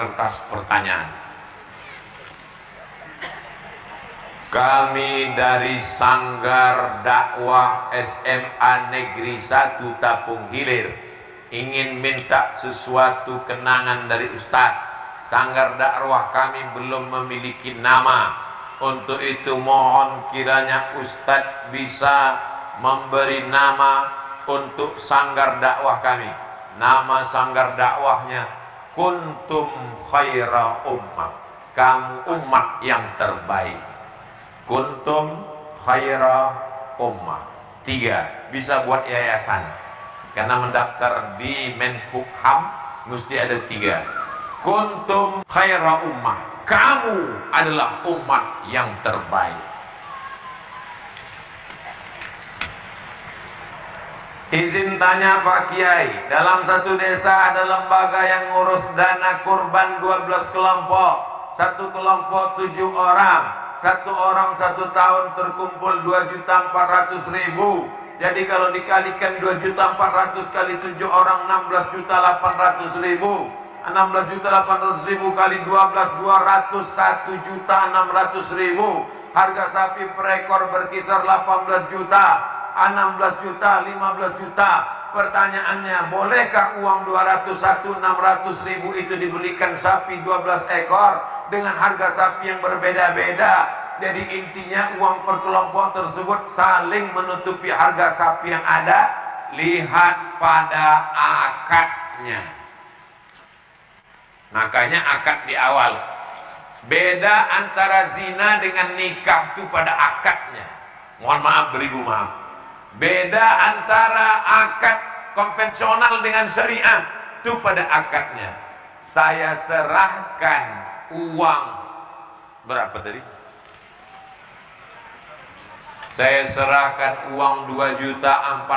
kertas pertanyaan. Kami dari Sanggar Dakwah SMA Negeri 1 Tapung Hilir ingin minta sesuatu kenangan dari Ustadz. Sanggar dakwah kami belum memiliki nama. Untuk itu mohon kiranya Ustadz bisa memberi nama untuk sanggar dakwah kami. Nama sanggar dakwahnya Kuntum Khaira Ummah, kamu umat yang terbaik. Kuntum Khaira Ummah. 3, bisa buat yayasan, karena mendaftar di Menkumham mesti ada 3. Kuntum Khaira Ummah, kamu adalah umat yang terbaik. Izin tanya Pak Kiai, dalam satu desa ada lembaga yang ngurus dana kurban 12 kelompok. Satu kelompok 7 orang. Satu orang 1 tahun terkumpul 2.400.000. Jadi kalau dikalikan 2.400.000 kali 7 orang 16.800.000. 16.800.000 kali 12, 201.600.000. Harga sapi per ekor berkisar 18 juta, 16 juta, 15 juta. Pertanyaannya, bolehkah uang 201.600.000 itu dibelikan sapi 12 ekor dengan harga sapi yang berbeda-beda? Jadi intinya uang per kelompok tersebut saling menutupi harga sapi yang ada. Lihat pada akadnya. Makanya akad di awal. Beda antara zina dengan nikah itu pada akadnya. Mohon maaf, beribu maaf. Beda antara akad konvensional dengan syariah itu pada akadnya. Saya serahkan uang berapa tadi? Saya serahkan uang 2.400.000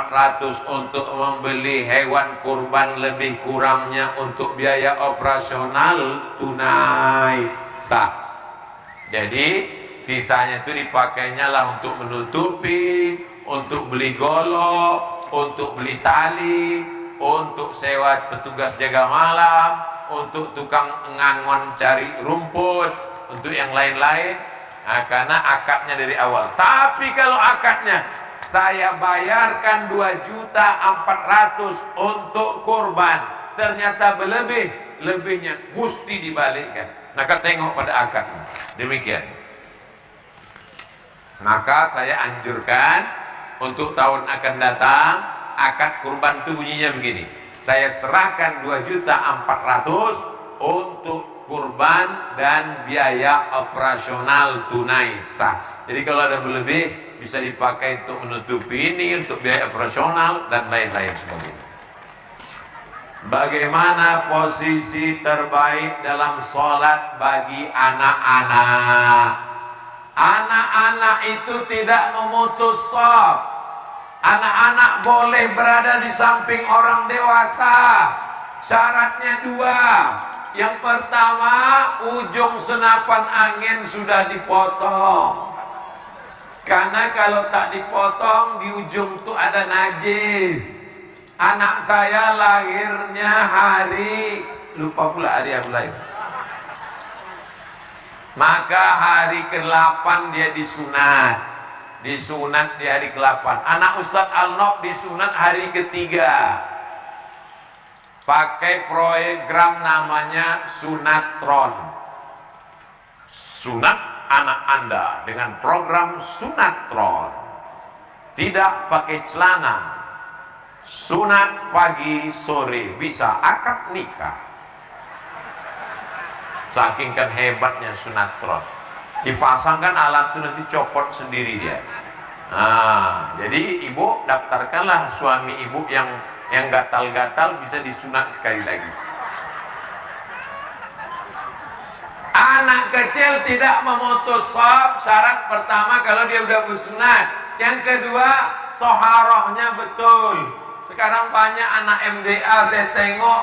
untuk membeli hewan kurban, lebih kurangnya untuk biaya operasional tunai sah. Jadi sisanya itu dipakainya lah untuk menutupi, untuk beli golok, untuk beli tali, untuk sewa petugas jaga malam, untuk tukang ngangon cari rumput, untuk yang lain-lain. Nah, karena akadnya dari awal. Tapi kalau akadnya saya bayarkan 2.400.000 untuk kurban, ternyata berlebih, lebihnya mesti dibalikkan. Maka tengok pada akadnya. Demikian. Maka saya anjurkan untuk tahun akan datang, akad kurban itu bunyinya begini. Saya serahkan 2.400.000 untuk kurban dan biaya operasional tunai sah. Jadi kalau ada berlebih bisa dipakai untuk menutupi ini, untuk biaya operasional dan lain-lain sebagainya. Bagaimana posisi terbaik dalam sholat bagi anak-anak? Anak-anak itu tidak memutus shaf. Anak-anak boleh berada di samping orang dewasa. Syaratnya 2. Yang pertama, ujung senapan angin sudah dipotong. Karena kalau tak dipotong, di ujung itu ada najis. Anak saya lahirnya hari, lupa pula hari aku lahir. Maka hari ke-8 dia disunat. Disunat di hari ke-8. Anak Ustadz Al-Nob disunat hari ke-3. Pakai program namanya Sunatron. Sunat anak Anda dengan program Sunatron. Tidak pakai celana. Sunat pagi sore, bisa akad nikah. Saking kan hebatnya Sunatron. Dipasangkan alat itu nanti copot sendiri dia. Nah, jadi ibu daftarkanlah suami ibu yang gatal-gatal bisa disunat sekali lagi. Anak kecil tidak memutus shaf. Syarat pertama kalau dia udah bersunat. Yang kedua, toharohnya betul. Sekarang banyak anak MDA saya tengok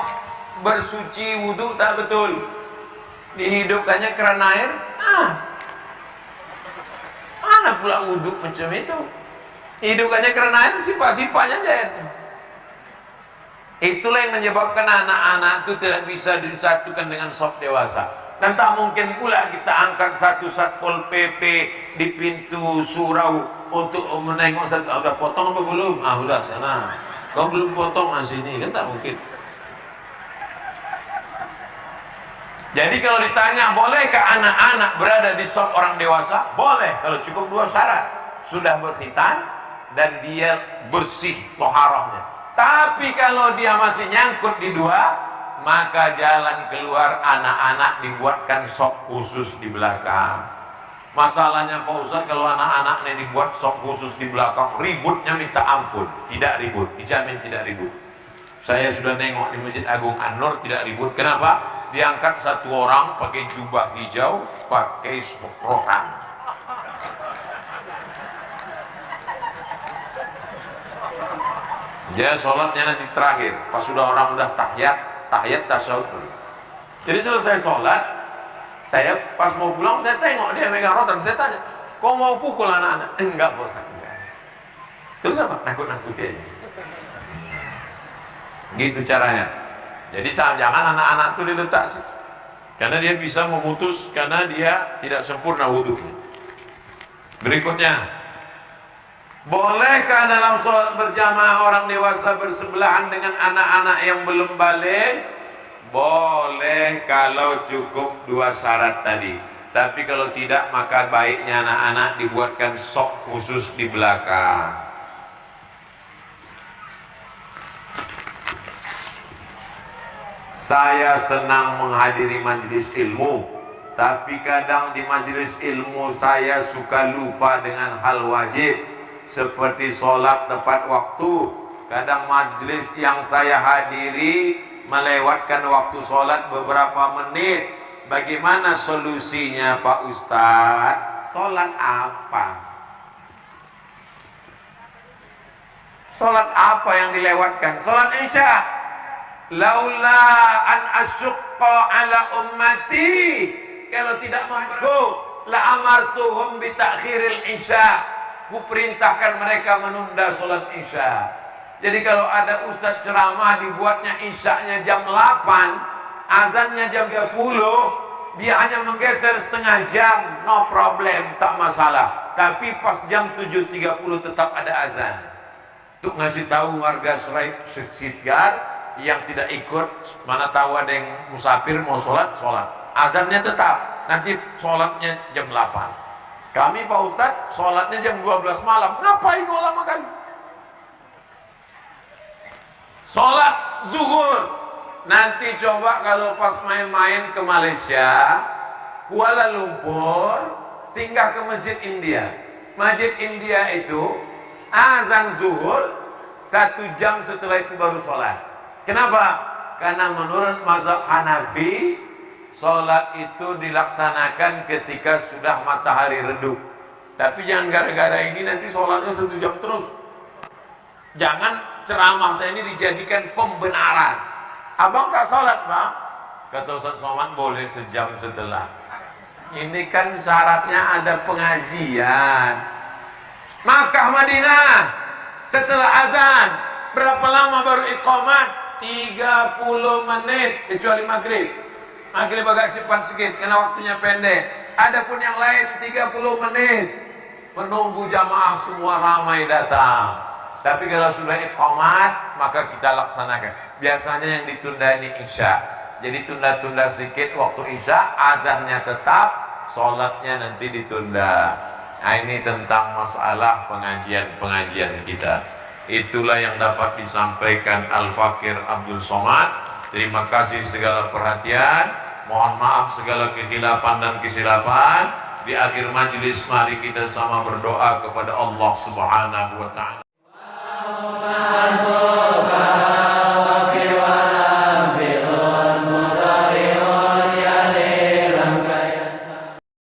bersuci wudhu tak betul. Dihidupkannya keran air. Mana pula wudhu macam itu? Hidupkannya keran air, sifat-sifatnya aja itu. Itulah yang menyebabkan anak-anak itu tidak bisa disatukan dengan saf dewasa. Dan tak mungkin pula kita angkat satu Satpol PP di pintu surau untuk menengok satu. Udah potong apa belum? Udah sana. Kau belum potong sini, kan tak mungkin. Jadi kalau ditanya bolehkah anak-anak berada di saf orang dewasa? Boleh, kalau cukup 2 syarat. Sudah berkhitan dan dia bersih toharohnya. Tapi kalau dia masih nyangkut di 2, maka jalan keluar anak-anak dibuatkan saf khusus di belakang. Masalahnya Pak Ustaz, kalau anak-anak ini dibuat saf khusus di belakang, ributnya minta ampun. Tidak ribut, dijamin tidak ribut. Saya sudah nengok di Masjid Agung An-Nur, tidak ribut. Kenapa? Diangkat satu orang pakai jubah hijau, pakai rokan. Dia sholatnya nanti terakhir, pas sudah orang udah tahiyat tasyahud. Jadi selesai sholat, saya pas mau pulang saya tengok dia megang rotan. Saya tanya, kau mau pukul anak-anak? Enggak bos, enggak. Terus apa? Nakut-nakutin. Gitu caranya. Jadi jangan anak-anak itu diletak, karena dia bisa memutus, karena dia tidak sempurna wudunya. Berikutnya, bolehkah dalam sholat berjamaah orang dewasa bersebelahan dengan anak-anak yang belum balik? Boleh kalau cukup 2 syarat tadi. Tapi kalau tidak, maka baiknya anak-anak dibuatkan saf khusus di belakang. Saya senang menghadiri majelis ilmu, tapi kadang di majelis ilmu saya suka lupa dengan hal wajib seperti sholat tepat waktu. Kadang majelis yang saya hadiri melewatkan waktu sholat beberapa menit. Bagaimana solusinya Pak Ustadz? Sholat apa? Sholat apa yang dilewatkan? Sholat Isya. Laula an asyqa ala ummati, kalau tidak mampu la amartuhum bi ta'khiril isya, ku perintahkan mereka menunda salat isya. Jadi kalau ada ustaz ceramah dibuatnya isyanya jam 8, azannya jam 10, dia hanya menggeser setengah jam, no problem, tak masalah. Tapi pas jam 7.30 tetap ada azan. Untuk ngasih tahu warga sekitar yang tidak ikut, mana tahu ada yang musafir mau sholat, azannya tetap, nanti sholatnya jam 8. Kami Pak Ustadz sholatnya jam 12 malam. Ngapain kau lama kan? Sholat zuhur nanti coba kalau pas main-main ke Malaysia, Kuala Lumpur, singgah ke Masjid India. Masjid India itu azan zuhur 1 jam setelah itu baru sholat. Kenapa? Karena menurut mazhab Hanafi, sholat itu dilaksanakan ketika sudah matahari redup. Tapi jangan gara-gara ini nanti sholatnya 1 jam terus. Jangan ceramah saya ini dijadikan pembenaran. Abang tak sholat Pak? Kata Ustaz Somad, boleh sejam setelah. Ini kan syaratnya ada pengajian. Makkah Madinah, setelah azan berapa lama baru iqamat? 30 menit, kecuali maghrib. Maghrib agak cepat sedikit karena waktunya pendek. Adapun yang lain 30 menit. Menunggu jamaah semua ramai datang. Tapi kalau sudah iqamat, maka kita laksanakan. Biasanya yang ditunda ini isya. Jadi tunda-tunda sedikit waktu isya, azannya tetap, sholatnya nanti ditunda. Nah, ini tentang masalah pengajian-pengajian kita. Itulah yang dapat disampaikan Al-Fakir Abdul Somad. Terima kasih segala perhatian. Mohon maaf segala kekhilafan dan kesilapan. Di akhir majlis mari kita sama berdoa kepada Allah Subhanahu wa ta'ala.